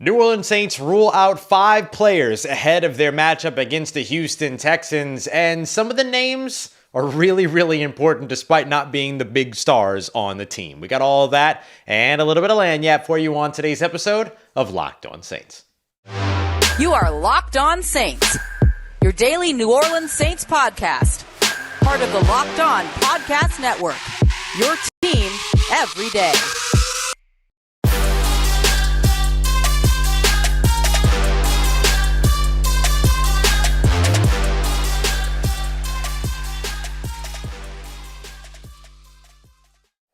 New Orleans Saints rule out 5 players ahead of their matchup against the Houston Texans, and some of the names are really important despite not being the big stars on the team. We got all of that and a little bit of lagniappe for you on today's episode of Locked On Saints. You are Locked On Saints, your daily New Orleans Saints podcast, part of the Locked On Podcast Network, your team every day.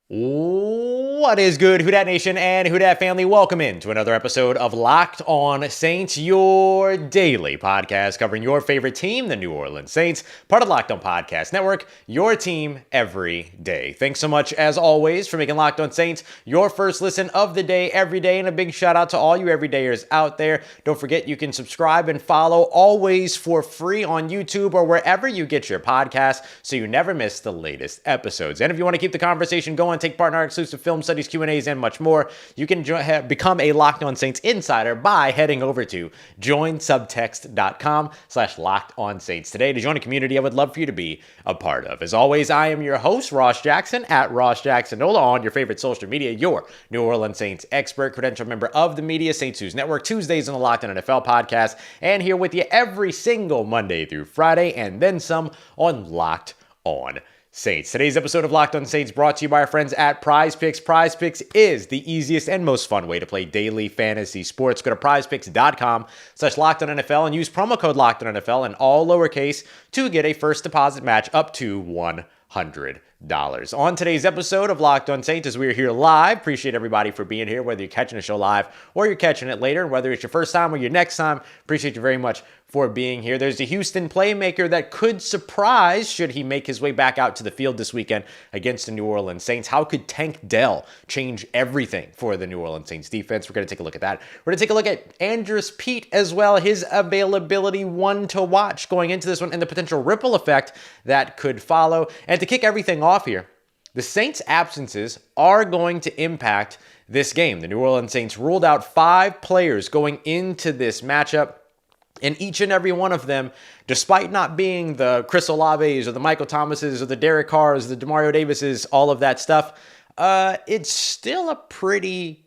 What is good, Who Dat Nation and Who Dat family? Welcome in to another episode of Locked On Saints, your daily podcast covering your favorite team, the New Orleans Saints, part of Locked On Podcast Network, your team every day. Thanks so much, as always, for making Locked On Saints your first listen of the day every day, and a big shout out to all you everydayers out there. Don't forget you can subscribe and follow always for free on YouTube or wherever you get your podcasts so you never miss the latest episodes. And if you want to keep the conversation going, take part in our exclusive film studies, Q&As, and much more, you can become a Locked On Saints insider by heading over to joinsubtext.com/LockedOnSaints today to join a community I would love for you to be a part of. As always, I am your host, Ross Jackson, at Ross Jacksonola on your favorite social media, your New Orleans Saints expert, credentialed member of the media, Saints News Network, Tuesdays on the Locked On NFL podcast, and here with you every single Monday through Friday, and then some on Locked On Saints. Today's episode of Locked On Saints brought to you by our friends at Prize Picks. Prize Picks is the easiest and most fun way to play daily fantasy sports. Go to prizepicks.com/LockedOnNFL and use promo code LockedOnNFL in all lowercase to get a first deposit match up to $100. On today's episode of Locked On Saints, as we are here live, appreciate everybody for being here, whether you're catching the show live or you're catching it later, whether it's your first time or your next time, appreciate you very much for being here. There's a Houston playmaker that could surprise should he make his way back out to the field this weekend against the New Orleans Saints. How could Tank Dell change everything for the New Orleans Saints defense? We're going to take a look at that. We're going to take a look at Andrus Peat as well, his availability, one to watch going into this one, and the potential ripple effect that could follow. And to kick everything off here, the Saints' absences are going to impact this game. The New Orleans Saints ruled out 5 players going into this matchup, and each and every one of them, despite not being the Chris Olaves or the Michael Thomases or the Derek Carrs, the Demario Davises, all of that stuff, it's still a pretty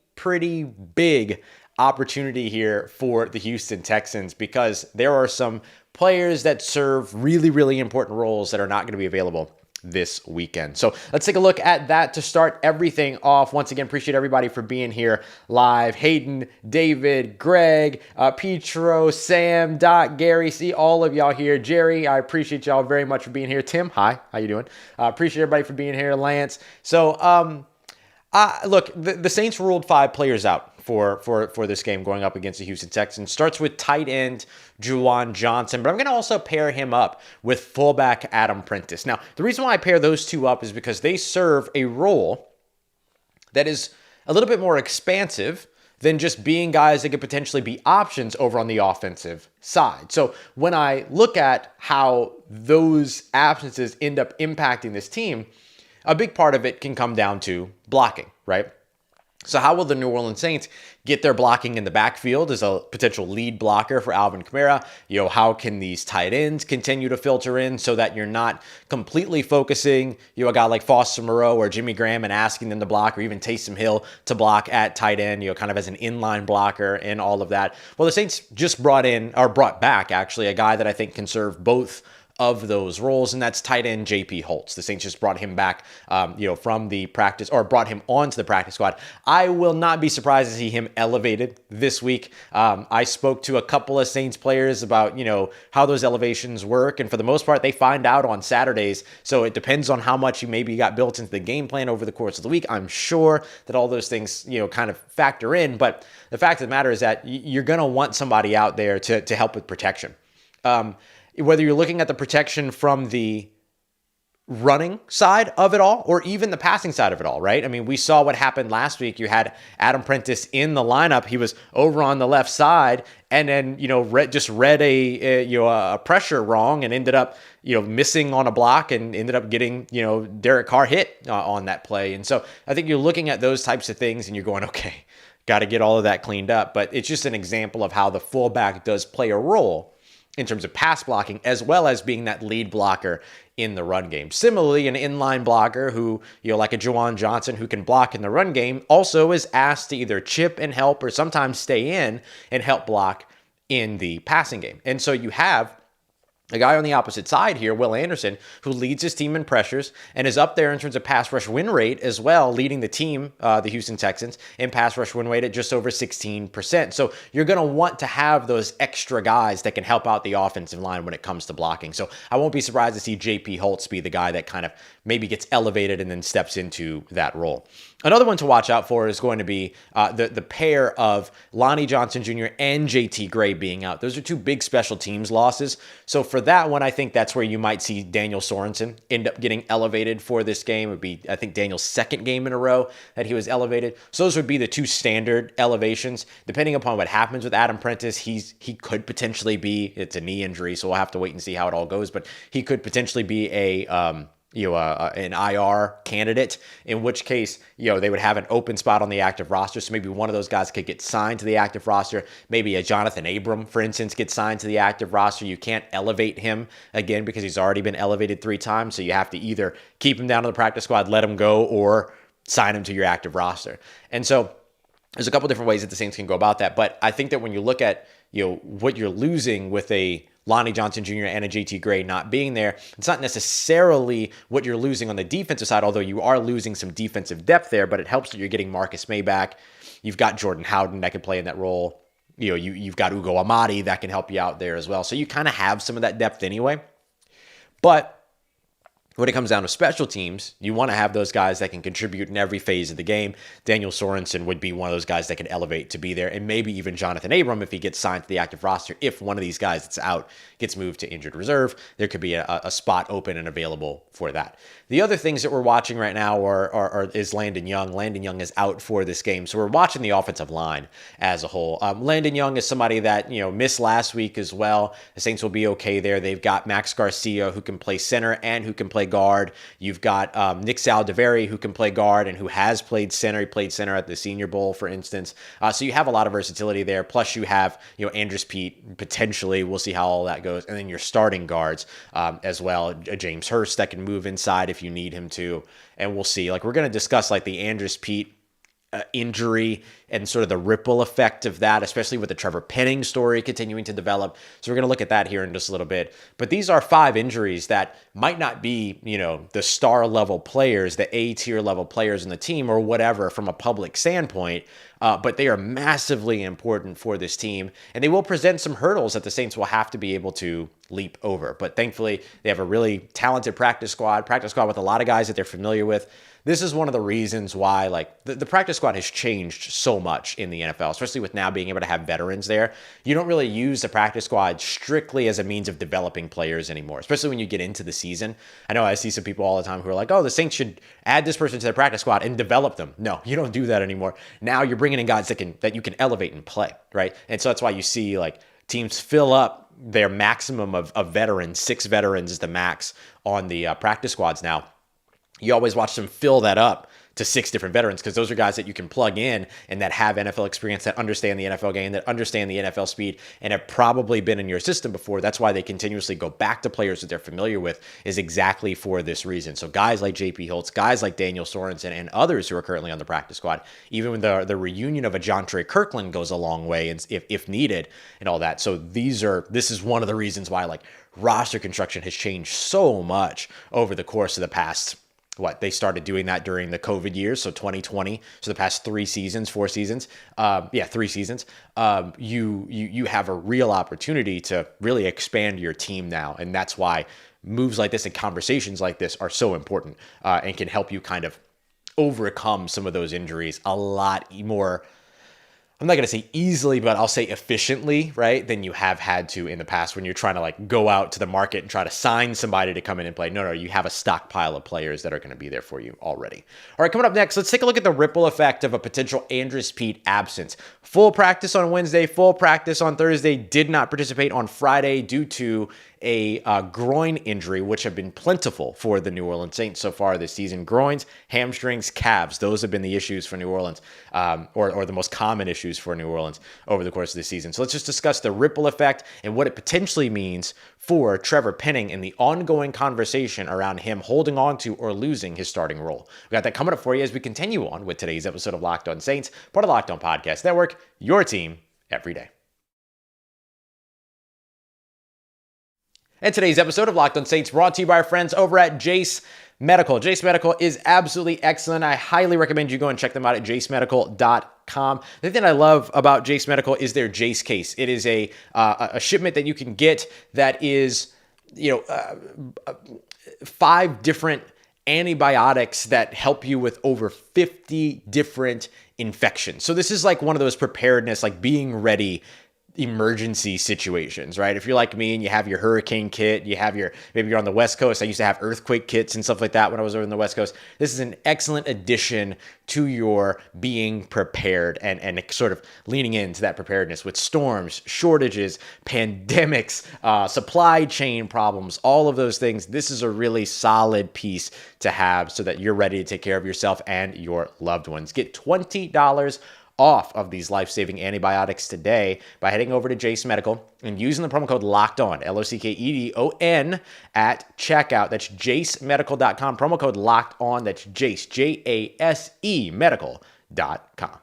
big opportunity here for the Houston Texans because there are some players that serve really important roles that are not going to be available this weekend. So let's take a look at that to start everything off. Once again, appreciate everybody for being here live. Hayden, David, Greg, Petro, Sam, Doc, Gary, see all of y'all here. Jerry, I appreciate y'all very much for being here. Tim, hi, how you doing? Appreciate everybody for being here. Lance. So, look, the Saints ruled 5 players out for this game going up against the Houston Texans. Starts with tight end Juwan Johnson, but I'm going to also pair him up with fullback Adam Prentice. Now, the reason why I pair those two up is because they serve a role that is a little bit more expansive than just being guys that could potentially be options over on the offensive side. So when I look at how those absences end up impacting this team, a big part of it can come down to blocking, right? So how will the New Orleans Saints get their blocking in the backfield as a potential lead blocker for Alvin Kamara? How can these tight ends continue to filter in so that you're not completely focusing, a guy like Foster Moreau or Jimmy Graham and asking them to block, or even Taysom Hill to block at tight end, kind of as an inline blocker and all of that. Well, the Saints just brought back actually a guy that I think can serve both of those roles, and that's tight end J.P. Holtz. The Saints just brought him back, from the practice, or brought him onto the practice squad. I will not be surprised to see him elevated this week. I spoke to a couple of Saints players about, how those elevations work, and for the most part, they find out on Saturdays, so it depends on how much you maybe got built into the game plan over the course of the week. I'm sure that all those things, kind of factor in, but the fact of the matter is that you're going to want somebody out there to help with protection. Whether you're looking at the protection from the running side of it all, or even the passing side of it all, right? I mean, we saw what happened last week. You had Adam Prentice in the lineup. He was over on the left side, and then read a pressure wrong and ended up missing on a block and ended up getting Derek Carr hit on that play. And so I think you're looking at those types of things and you're going, okay, got to get all of that cleaned up. But it's just an example of how the fullback does play a role in terms of pass blocking, as well as being that lead blocker in the run game. Similarly, an inline blocker who, like a Juwan Johnson who can block in the run game, also is asked to either chip and help or sometimes stay in and help block in the passing game. And so you have a guy on the opposite side here, Will Anderson, who leads his team in pressures and is up there in terms of pass rush win rate as well, leading the team, the Houston Texans, in pass rush win rate at just over 16%. So you're going to want to have those extra guys that can help out the offensive line when it comes to blocking. So I won't be surprised to see J.P. Holtz be the guy that kind of maybe gets elevated and then steps into that role. Another one to watch out for is going to be the pair of Lonnie Johnson Jr. and JT Gray being out. Those are two big special teams losses. So for that one, I think that's where you might see Daniel Sorensen end up getting elevated for this game. It would be, I think, Daniel's second game in a row that he was elevated. So those would be the two standard elevations. Depending upon what happens with Adam Prentice, he could potentially be, it's a knee injury, so we'll have to wait and see how it all goes, but he could potentially be an IR candidate, in which case, they would have an open spot on the active roster. So maybe one of those guys could get signed to the active roster. Maybe a Jonathan Abram, for instance, gets signed to the active roster. You can't elevate him again because he's already been elevated 3 times. So you have to either keep him down to the practice squad, let him go, or sign him to your active roster. And so there's a couple different ways that the Saints can go about that. But I think that when you look at, what you're losing with a Lonnie Johnson Jr. and a JT Gray not being there, it's not necessarily what you're losing on the defensive side, although you are losing some defensive depth there, but it helps that you're getting Marcus May back. You've got Jordan Howden that can play in that role. You've got Ugo Amadi that can help you out there as well. So you kind of have some of that depth anyway. But when it comes down to special teams, you want to have those guys that can contribute in every phase of the game. Daniel Sorensen would be one of those guys that can elevate to be there, and maybe even Jonathan Abram if he gets signed to the active roster. If one of these guys that's out gets moved to injured reserve, there could be a spot open and available for that. The other things that we're watching right now is Landon Young. Landon Young is out for this game, so we're watching the offensive line as a whole. Landon Young is somebody that missed last week as well. The Saints will be okay there. They've got Max Garcia who can play center and who can play guard. You've got Nick Saldiveri who can play guard and who has played center. He played center at the Senior Bowl, for instance. So you have a lot of versatility there. Plus you have Andrus Peat potentially. We'll see how all that goes. And then your starting guards as well. James Hurst that can move inside if you need him to. And we'll see. We're going to discuss the Andrus Peat injury and sort of the ripple effect of that, especially with the Trevor Penning story continuing to develop. So we're going to look at that here in just a little bit. But these are 5 injuries that might not be, the star level players, the A-tier level players in the team or whatever from a public standpoint, but they are massively important for this team. And they will present some hurdles that the Saints will have to be able to leap over. But thankfully, they have a really talented practice squad with a lot of guys that they're familiar with. This is one of the reasons why the practice squad has changed so much in the NFL, especially with now being able to have veterans there. You don't really use the practice squad strictly as a means of developing players anymore, especially when you get into the season. I know I see some people all the time who are like, oh, the Saints should add this person to their practice squad and develop them. No, you don't do that anymore. Now you're bringing in guys that you can elevate and play, right? And so that's why you see teams fill up their maximum of veterans. 6 veterans is the max on the practice squads now. You always watch them fill that up to 6 different veterans because those are guys that you can plug in and that have NFL experience, that understand the NFL game, that understand the NFL speed, and have probably been in your system before. That's why they continuously go back to players that they're familiar with, is exactly for this reason. So guys like J.P. Holtz, guys like Daniel Sorensen, and others who are currently on the practice squad, even when the reunion of a Jontre Kirkland goes a long way, and if needed, and all that. So this is one of the reasons why roster construction has changed so much over the course of the past. They started doing that during the COVID years, so 2020, so the past 4 seasons, 3 seasons, you have a real opportunity to really expand your team now, and that's why moves like this and conversations like this are so important and can help you kind of overcome some of those injuries a lot more. I'm not going to say easily, but I'll say efficiently, right, than you have had to in the past when you're trying to go out to the market and try to sign somebody to come in and play. No, you have a stockpile of players that are going to be there for you already. All right, coming up next, let's take a look at the ripple effect of a potential Andrus Peat absence. Full practice on Wednesday, full practice on Thursday, did not participate on Friday due to a groin injury, which have been plentiful for the New Orleans Saints so far this season. Groins, hamstrings, calves, those have been the issues for New Orleans, or the most common issues for New Orleans over the course of the season. So let's just discuss the ripple effect and what it potentially means for Trevor Penning and the ongoing conversation around him holding on to or losing his starting role. We got that coming up for you as we continue on with today's episode of Locked On Saints, part of Locked On Podcast Network, your team every day. And today's episode of Locked On Saints brought to you by our friends over at Jase Medical. Jase Medical is absolutely excellent. I highly recommend you go and check them out at jasemedical.com. The thing I love about Jase Medical is their Jase case. It is a shipment that you can get that is, 5 different antibiotics that help you with over 50 different infections. So this is like one of those preparedness, like being ready emergency situations, right? If you're like me and you have your hurricane kit, maybe you're on the West Coast. I used to have earthquake kits and stuff like that when I was over in the West Coast. This is an excellent addition to your being prepared and sort of leaning into that preparedness with storms, shortages, pandemics, supply chain problems, all of those things. This is a really solid piece to have so that you're ready to take care of yourself and your loved ones. Get $20 off of these life-saving antibiotics today by heading over to Jase Medical and using the promo code LOCKEDON, LOCKEDON, at checkout. That's jasemedical.com. Promo code LOCKEDON. That's Jase, Jase medical.com.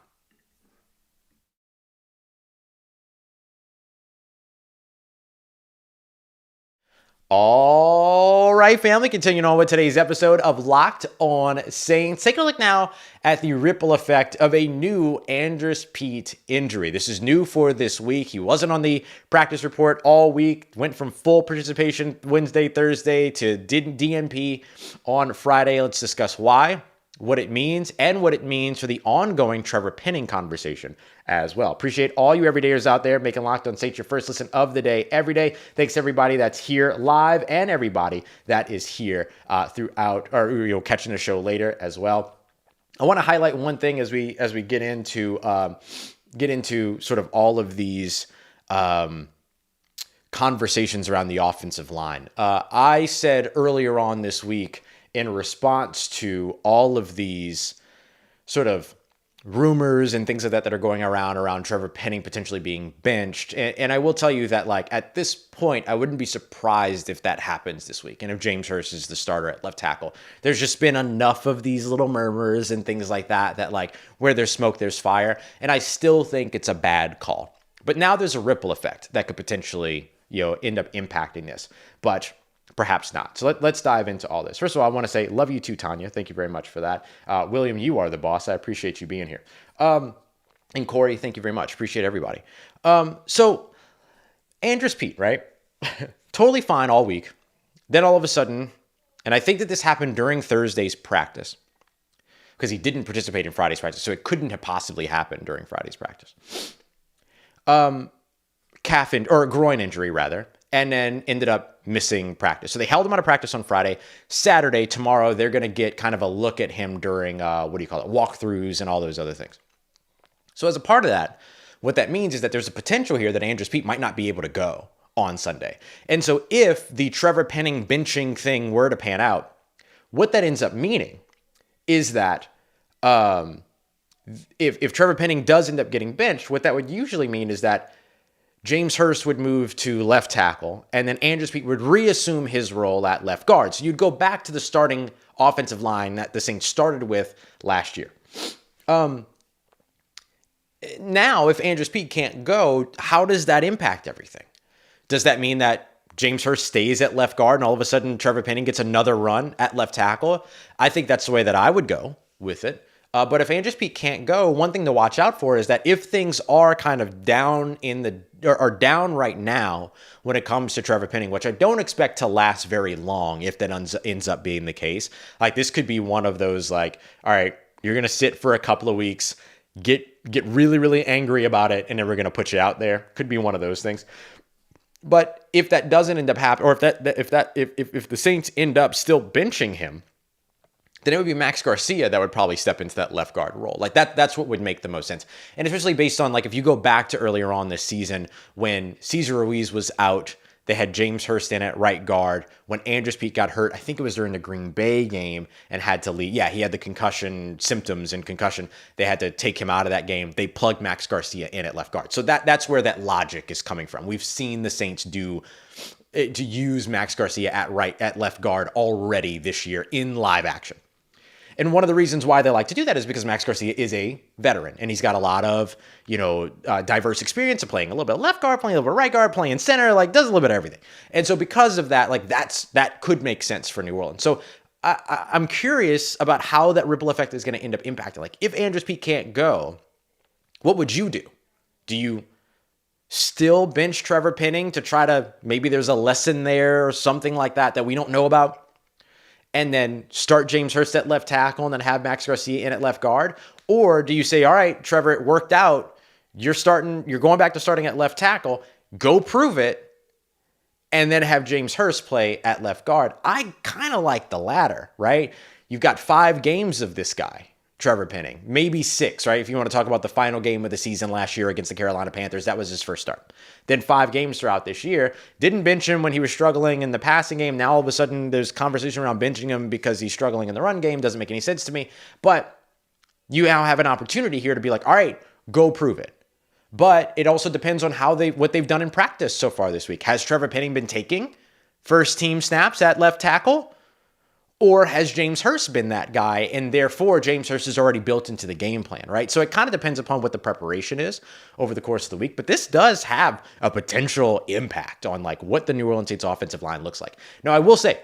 All right, family, continuing on with today's episode of Locked On Saints. Take a look now at the ripple effect of a new Andrus Peat injury. This is new for this week. He wasn't on the practice report all week, went from full participation Wednesday, Thursday to DNP on Friday. Let's discuss why, what it means, and what it means for the ongoing Trevor Penning conversation as well. Appreciate all you everydayers out there making Locked On Saints your first listen of the day every day. Thanks to everybody that's here live and everybody that is here throughout, or catching the show later as well. I want to highlight one thing as we get into sort of all of these conversations around the offensive line. I said earlier on this week, in response to all of these sort of rumors and things like that are going around Trevor Penning potentially being benched. And I will tell you that, like, at this point, I wouldn't be surprised if that happens this week and if James Hurst is the starter at left tackle. There's just been enough of these little murmurs and things like that like where there's smoke, there's fire. And I still think it's a bad call. But now there's a ripple effect that could potentially, end up impacting this. But perhaps not. So let's dive into all this. First of all, I want to say, love you too, Tanya. Thank you very much for that. William, you are the boss. I appreciate you being here. And Corey, thank you very much. Appreciate everybody. So Andrus Peat, right? Totally fine all week. Then all of a sudden, and I think that this happened during Thursday's practice because he didn't participate in Friday's practice. So it couldn't have possibly happened during Friday's practice. Groin injury rather. And then ended up missing practice. So they held him out of practice on Friday. Saturday, tomorrow, they're going to get kind of a look at him during, walkthroughs and all those other things. So as a part of that, what that means is that there's a potential here that Andrus Peat might not be able to go on Sunday. And so if the Trevor Penning benching thing were to pan out, what that ends up meaning is that if Trevor Penning does end up getting benched, what that would usually mean is that James Hurst would move to left tackle, and then Andrus Peat would reassume his role at left guard. So you'd go back to the starting offensive line that the Saints started with last year. Now, if Andrus Peat can't go, how does that impact everything? Does that mean that James Hurst stays at left guard and all of a sudden Trevor Penning gets another run at left tackle? I think that's the way that I would go with it. But if Andrus Peat can't go, one thing to watch out for is that if things are kind of down down right now when it comes to Trevor Penning, which I don't expect to last very long if that ends up being the case. Like, this could be one of those, like, all right, you're going to sit for a couple of weeks, get really, really angry about it, and then we're going to put you out there. Could be one of those things. But if that doesn't end up happening, or if the Saints end up still benching him, then it would be Max Garcia that would probably step into that left guard role. Like that's what would make the most sense. And especially based on, like, if you go back to earlier on this season when Cesar Ruiz was out, they had James Hurst in at right guard. When Andrus Peat got hurt, I think it was during the Green Bay game and had to leave. Yeah, he had the concussion symptoms and concussion. They had to take him out of that game. They plugged Max Garcia in at left guard. So that's where that logic is coming from. We've seen the Saints to use Max Garcia at left guard already this year in live action. And one of the reasons why they like to do that is because Max Garcia is a veteran and he's got a lot of, diverse experience of playing a little bit of left guard, playing a little bit of right guard, playing center, does a little bit of everything. And so because of that, that could make sense for New Orleans. So I'm curious about how that ripple effect is going to end up impacting. If Andrus Peat can't go, what would you do? Do you still bench Trevor Penning to try to, maybe there's a lesson there or something like that we don't know about? And then start James Hurst at left tackle and then have Max Garcia in at left guard? Or do you say, all right, Trevor, it worked out. You're going back to starting at left tackle. Go prove it. And then have James Hurst play at left guard. I kind of like the latter, right? You've got 5 games of this guy, Trevor Penning. Maybe 6, right? If you want to talk about the final game of the season last year against the Carolina Panthers, that was his first start. Then 5 games throughout this year. Didn't bench him when he was struggling in the passing game. Now all of a sudden there's conversation around benching him because he's struggling in the run game. Doesn't make any sense to me. But you now have an opportunity here to be like, all right, go prove it. But it also depends on what they've done in practice so far this week. Has Trevor Penning been taking first team snaps at left tackle? Or has James Hurst been that guy, and therefore James Hurst is already built into the game plan, right? So it kind of depends upon what the preparation is over the course of the week. But this does have a potential impact on what the New Orleans Saints offensive line looks like. Now, I will say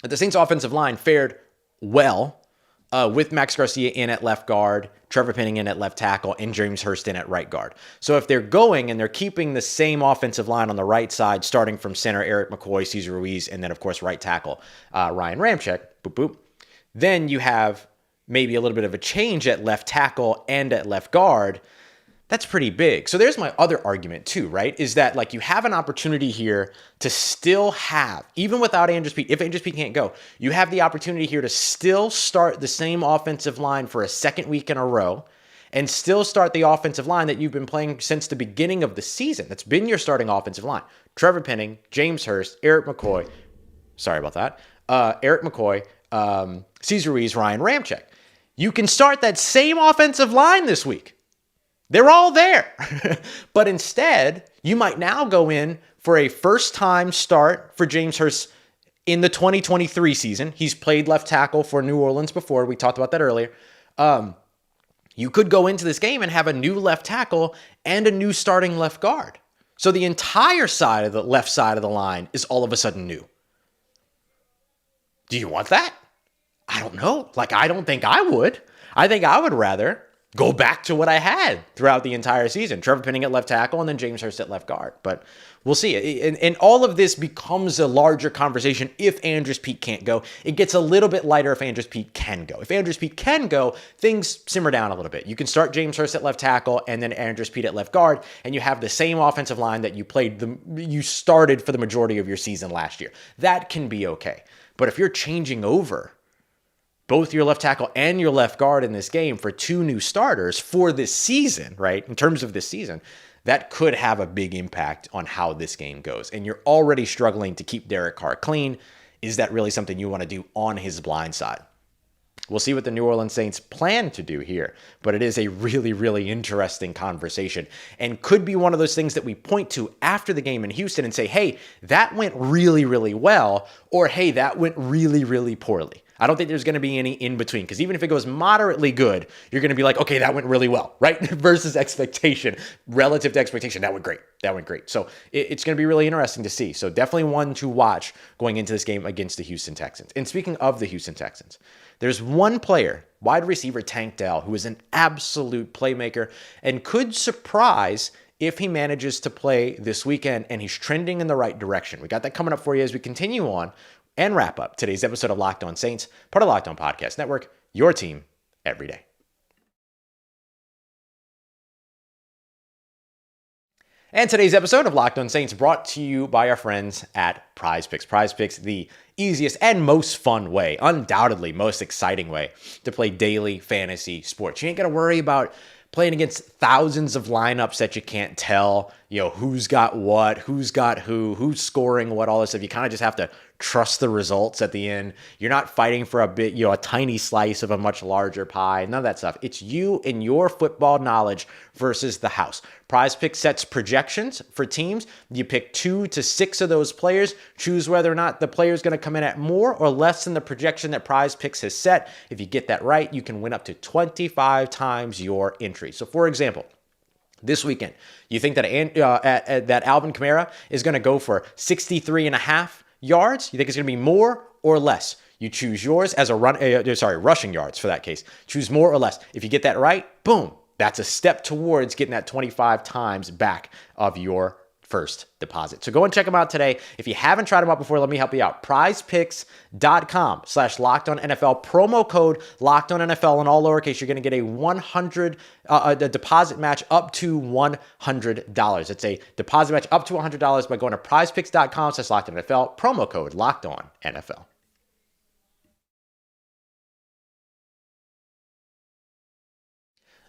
that the Saints offensive line fared well with Max Garcia in at left guard, Trevor Penning in at left tackle, and James Hurst in at right guard. So if they're going and they're keeping the same offensive line on the right side, starting from center, Erik McCoy, Cesar Ruiz, and then, of course, right tackle, Ryan Ramczyk, boop, boop, then you have maybe a little bit of a change at left tackle and at left guard. That's pretty big. So there's my other argument too, right? Is that you have an opportunity here to still have, even without Andrus Peat, if Andrus Peat can't go, you have the opportunity here to still start the same offensive line for a second week in a row and still start the offensive line that you've been playing since the beginning of the season. That's been your starting offensive line. Trevor Penning, James Hurst, Erik McCoy, sorry about that, Erik McCoy, Cesar Ruiz, Ryan Ramczyk. You can start that same offensive line this week. They're all there. But instead, you might now go in for a first-time start for James Hurst in the 2023 season. He's played left tackle for New Orleans before. We talked about that earlier. You could go into this game and have a new left tackle and a new starting left guard. So the entire side of the left side of the line is all of a sudden new. Do you want that? I don't know. I don't think I would. I think I would rather go back to what I had throughout the entire season. Trevor Penning at left tackle and then James Hurst at left guard. But we'll see. And all of this becomes a larger conversation if Andrus Peat can't go. It gets a little bit lighter if Andrus Peat can go. If Andrus Peat can go, things simmer down a little bit. You can start James Hurst at left tackle and then Andrus Peat at left guard, and you have the same offensive line that you started for the majority of your season last year. That can be okay. But if you're changing over both your left tackle and your left guard in this game for 2 new starters for this season, right? In terms of this season, that could have a big impact on how this game goes. And you're already struggling to keep Derek Carr clean. Is that really something you want to do on his blind side? We'll see what the New Orleans Saints plan to do here, but it is a really, really interesting conversation and could be one of those things that we point to after the game in Houston and say, hey, that went really, really well, or hey, that went really, really poorly. I don't think there's going to be any in between, because even if it goes moderately good, you're going to be like, okay, that went really well, right? Versus expectation, relative to expectation, that went great. That went great. So it's going to be really interesting to see. So definitely one to watch going into this game against the Houston Texans. And speaking of the Houston Texans, there's one player, wide receiver Tank Dell, who is an absolute playmaker and could surprise if he manages to play this weekend, and he's trending in the right direction. We got that coming up for you as we continue on and wrap up today's episode of Locked On Saints, part of Locked On Podcast Network, your team every day. And today's episode of Locked On Saints brought to you by our friends at Prize Picks. Prize Picks, the easiest and most fun way, undoubtedly most exciting way to play daily fantasy sports. You ain't got to worry about playing against thousands of lineups that you can't tell. who's got what, who's got who's scoring what, all this stuff. You kind of just have to trust the results at the end. You're not fighting for a bit, a tiny slice of a much larger pie. None of that stuff. It's you and your football knowledge versus the house. Prize Pick sets projections for teams. You pick 2 to 6 of those players. Choose whether or not the player is going to come in at more or less than the projection that Prize Picks has set. If you get that right, you can win up to 25 times your entry. So, for example, this weekend, you think that that Alvin Kamara is going to go for 63.5 yards? You think it's going to be more or less? You choose yours as a rushing yards for that case. Choose more or less. If you get that right, boom, that's a step towards getting that 25 times back of your first deposit. So go and check them out today. If you haven't tried them out before, let me help you out. prizepicks.com/LockedOnNFL, promo code LockedOnNFL in all lowercase. You're going to get a deposit match up to $100. It's a deposit match up to $100 by going to prizepicks.com/LockedOnNFL, promo code LockedOnNFL.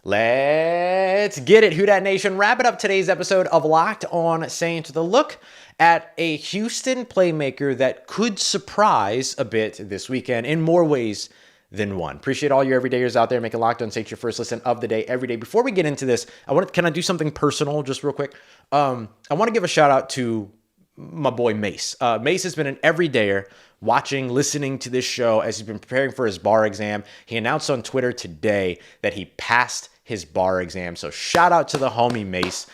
Let's get it, Who Dat Nation. Wrap it up today's episode of Locked On Saints with a look at a Houston playmaker that could surprise a bit this weekend in more ways than one. Appreciate all your everydayers out there making Locked On Saints your first listen of the day every day. Before we get into this, can I do something personal just real quick? I want to give a shout out to my boy Mace. Mace has been an everydayer watching, listening to this show as he's been preparing for his bar exam. He announced on Twitter today that he passed his bar exam. So shout out to the homie Mace.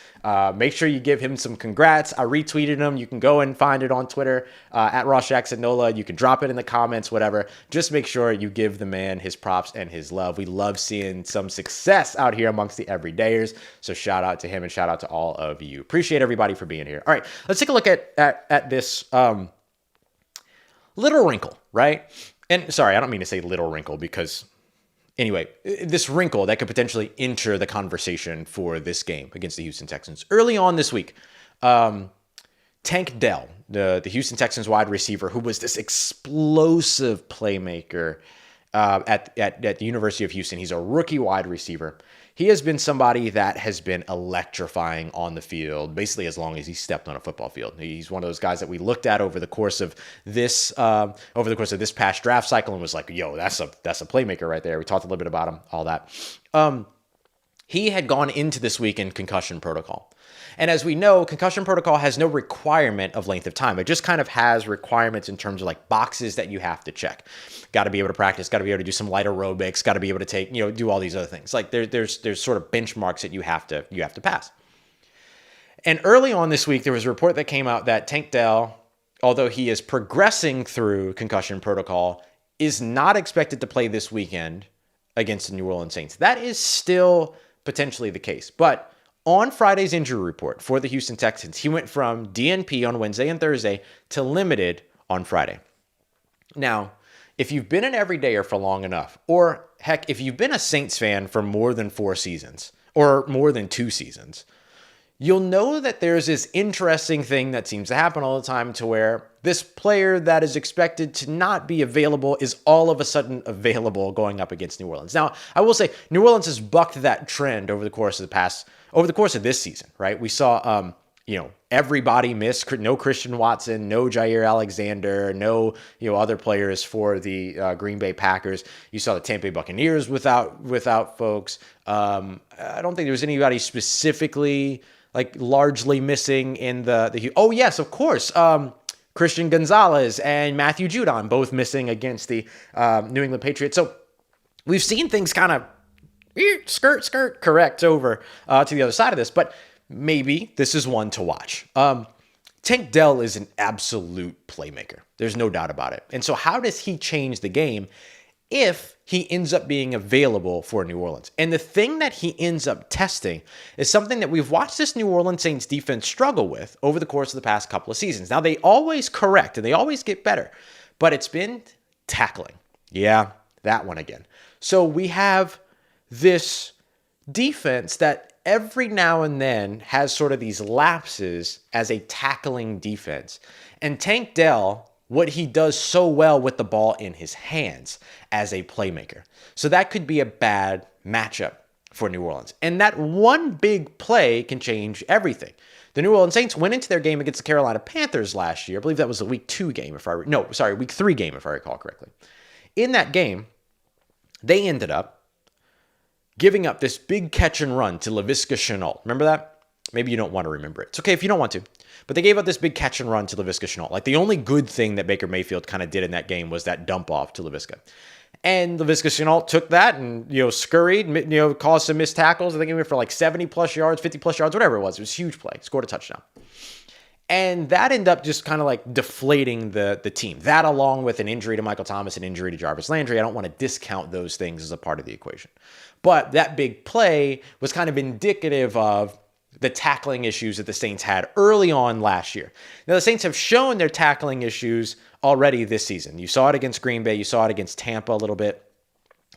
Make sure you give him some congrats. I retweeted him. You can go and find it on Twitter at Ross Jackson Nola. You can drop it in the comments, whatever. Just make sure you give the man his props and his love. We love seeing some success out here amongst the everydayers. So shout out to him and shout out to all of you. Appreciate everybody for being here. All right, let's take a look at this little wrinkle, right? And sorry, I don't mean to say little wrinkle because anyway, this wrinkle that could potentially enter the conversation for this game against the Houston Texans. Early on this week, Tank Dell, the Houston Texans wide receiver, who was this explosive playmaker at the University of Houston. He's a rookie wide receiver. He has been somebody that has been electrifying on the field basically as long as he stepped on a football field. He's one of those guys that we looked at over the course of this past draft cycle and was like, yo, that's a playmaker right there. We talked a little bit about him, all that. He had gone into this week in concussion protocol. And as we know, concussion protocol has no requirement of length of time. It just kind of has requirements in terms of like boxes that you have to check. Got to be able to practice, got to be able to do some light aerobics, got to be able to take, do all these other things. Like there's sort of benchmarks that you have to pass. And early on this week, there was a report that came out that Tank Dell, although he is progressing through concussion protocol, is not expected to play this weekend against the New Orleans Saints. That is still potentially the case. But on Friday's injury report for the Houston Texans, he went from DNP on Wednesday and Thursday to limited on Friday. Now, if you've been an everydayer for long enough, or heck, if you've been a Saints fan for more than 4 seasons or more than 2 seasons, you'll know that there's this interesting thing that seems to happen all the time to where this player that is expected to not be available is all of a sudden available going up against New Orleans. Now, I will say New Orleans has bucked that trend over the course of this season, right? We saw, everybody miss. No Christian Watson, no Jair Alexander, no, other players for the Green Bay Packers. You saw the Tampa Bay Buccaneers without folks. I don't think there was anybody specifically like largely missing in the. Oh yes, of course. Christian Gonzalez and Matthew Judon both missing against the New England Patriots. So we've seen things kind of skirt correct over to the other side of this, but maybe this is one to watch. Tank Dell is an absolute playmaker. There's no doubt about it. And so how does he change the game if he ends up being available for New Orleans? And the thing that he ends up testing is something that we've watched this New Orleans Saints defense struggle with over the course of the past couple of seasons. Now, they always correct and they always get better, but it's been tackling. Yeah, that one again. So we have this defense that every now and then has sort of these lapses as a tackling defense. And Tank Dell, what he does so well with the ball in his hands as a playmaker. So that could be a bad matchup for New Orleans. And that one big play can change everything. The New Orleans Saints went into their game against the Carolina Panthers last year. I believe that was the week 2 game, week 3 game, if I recall correctly. In that game, they ended up giving up this big catch and run to Laviska Shenault. Remember that? Maybe you don't want to remember it. It's okay if you don't want to. But they gave up this big catch and run to Laviska Shenault. Like, the only good thing that Baker Mayfield kind of did in that game was that dump off to Laviska. And Laviska Shenault took that and, scurried, caused some missed tackles. I think he went for like 70-plus yards, 50-plus yards, whatever it was. It was a huge play. Scored a touchdown. And that ended up just kind of like deflating the team. That, along with an injury to Michael Thomas, an injury to Jarvis Landry. I don't want to discount those things as a part of the equation. But that big play was kind of indicative of the tackling issues that the Saints had early on last year. Now, the Saints have shown their tackling issues already this season. You saw it against Green Bay. You saw it against Tampa a little bit.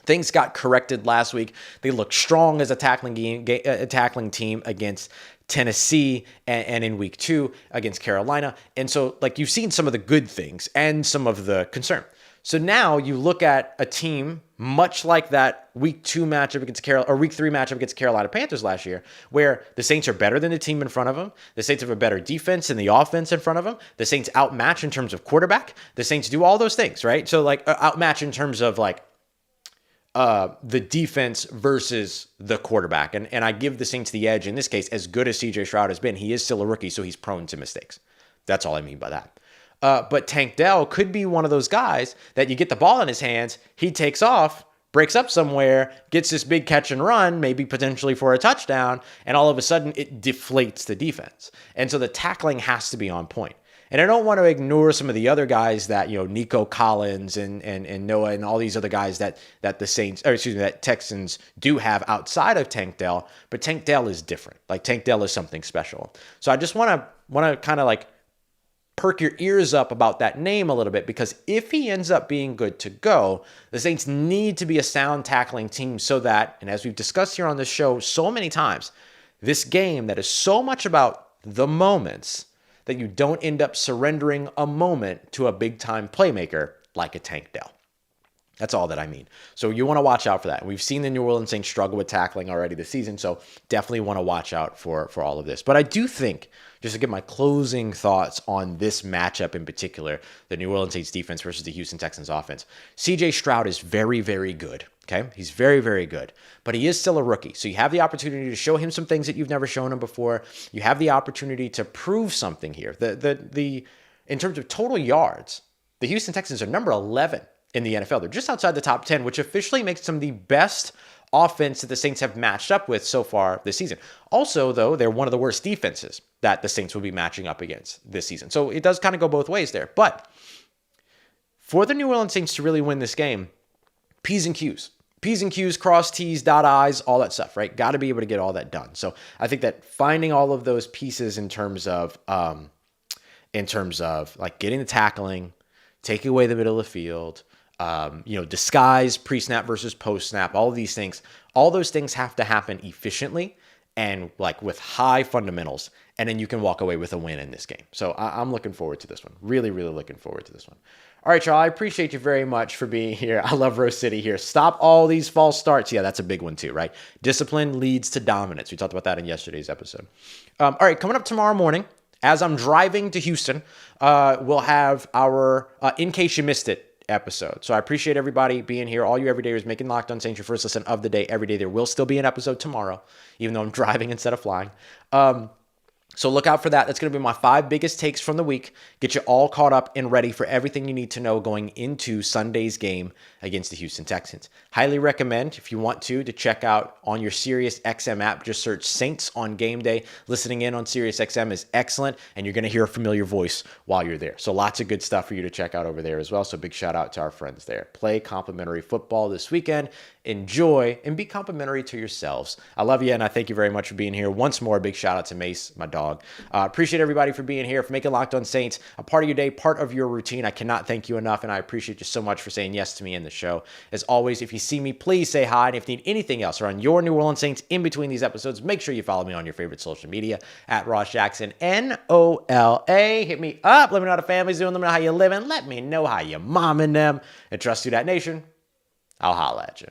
Things got corrected last week. They looked strong as a tackling team against Tennessee and in week 2 against Carolina. And so, like, you've seen some of the good things and some of the concern. So now you look at a team much like that week 3 matchup against the Carolina Panthers last year, where the Saints are better than the team in front of them. The Saints have a better defense than the offense in front of them. The Saints outmatch in terms of quarterback. The Saints do all those things, right? So, like, outmatch in terms of like the defense versus the quarterback. And I give the Saints the edge in this case. As good as CJ Stroud has been, he is still a rookie, so he's prone to mistakes. That's all I mean by that. But Tank Dell could be one of those guys that you get the ball in his hands, he takes off, breaks up somewhere, gets this big catch and run, maybe potentially for a touchdown, and all of a sudden it deflates the defense. And so the tackling has to be on point. And I don't want to ignore some of the other guys that, Nico Collins and Noah and all these other guys that that Texans do have outside of Tank Dell, but Tank Dell is different. Like, Tank Dell is something special. So I just want to kind of like perk your ears up about that name a little bit, because if he ends up being good to go, the Saints need to be a sound tackling team so that, and as we've discussed here on this show so many times, this game that is so much about the moments, that you don't end up surrendering a moment to a big-time playmaker like a Tank Dell. That's all that I mean. So you want to watch out for that. We've seen the New Orleans Saints struggle with tackling already this season, so definitely want to watch out for all of this. But I do think, just to get my closing thoughts on this matchup in particular, the New Orleans Saints defense versus the Houston Texans offense, CJ Stroud is very, very good. Okay, he's very, very good, but he is still a rookie. So you have the opportunity to show him some things that you've never shown him before. You have the opportunity to prove something here. In terms of total yards, the Houston Texans are number 11 in the NFL. They're just outside the top 10, which officially makes them the best offense that the Saints have matched up with so far this season. Also, though, they're one of the worst defenses that the Saints will be matching up against this season. So it does kind of go both ways there. But for the New Orleans Saints to really win this game, P's and Q's. P's and Q's, cross T's, dot I's, all that stuff, right? Got to be able to get all that done. So I think that finding all of those pieces in terms of like getting the tackling, taking away the middle of the field, disguise, pre-snap versus post-snap, all of these things, all those things have to happen efficiently and like with high fundamentals, and then you can walk away with a win in this game. So I'm looking forward to this one. Really, really looking forward to this one. All right, y'all, I appreciate you very much for being here. I love Rose City here. Stop all these false starts. Yeah, that's a big one too, right? Discipline leads to dominance. We talked about that in yesterday's episode. All right, coming up tomorrow morning, as I'm driving to Houston, we'll have our In Case You Missed It episode. So I appreciate everybody being here. All you everydayers making Locked On Saints your first listen of the day every day. There will still be an episode tomorrow, even though I'm driving instead of flying. So look out for that. That's going to be my 5 biggest takes from the week. Get you all caught up and ready for everything you need to know going into Sunday's game against the Houston Texans. Highly recommend, if you want to check out on your SiriusXM app. Just search Saints on Game Day. Listening in on SiriusXM is excellent, and you're going to hear a familiar voice while you're there. So lots of good stuff for you to check out over there as well. So big shout out to our friends there. Play complimentary football this weekend. Enjoy and be complimentary to yourselves. I love you, and I thank you very much for being here. Once more, a big shout out to Mace, my dog. Appreciate everybody for being here, for making Locked On Saints a part of your day, part of your routine. I cannot thank you enough, and I appreciate you so much for saying yes to me in the show. As always, if you see me, please say hi, and if you need anything else or on your New Orleans Saints in between these episodes, make sure you follow me on your favorite social media, at Ross Jackson, NOLA. Hit me up. Let me know how the family's doing. Let me know how you're living. Let me know how you're momming them. And trust Who Dat Nation. I'll holla at you.